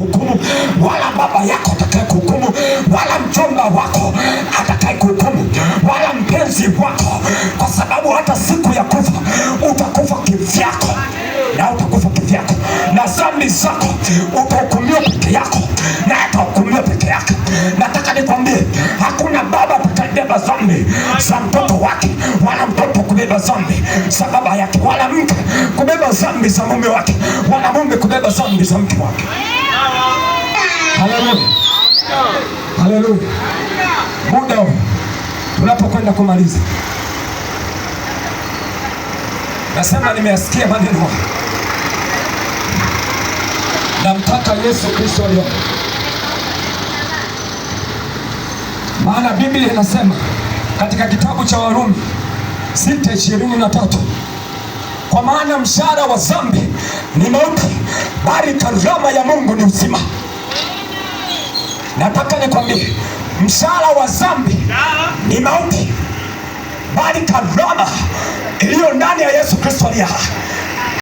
kuhukumu, wala baba yako atakaye kuhukumu, wala mjomba wako atakaye kuhukumu, wala mpenzi wako, kwa sababu hata siku ya kufa utakufa kivyako, na utakufa kivyako, na dhambi zako utahukumiwa peke yako, na atahukumiwa peke yake. Nataka nikwambie, hakuna baba atakayebeba dhambi za mtoto wake, wala mtoto kubeba dhambi za baba yake, wala mke kubeba dhambi za mume wake, wala mume kubeba dhambi za mke wake. Haleluya, haleluya. Muda tunapokwenda kumaliza, nasema nimeyasikia maneno, namtaka Yesu Kristo leo, maana Biblia inasema katika kitabu cha Warumi 6:23, kwa maana mshahara wa dhambi ni mauti, bali karama ya Mungu ni uzima. Nataka nikwambie, mshahara wa dhambi ni mauti, bali karama iliyo ndani ya Yesu Kristo aliye hai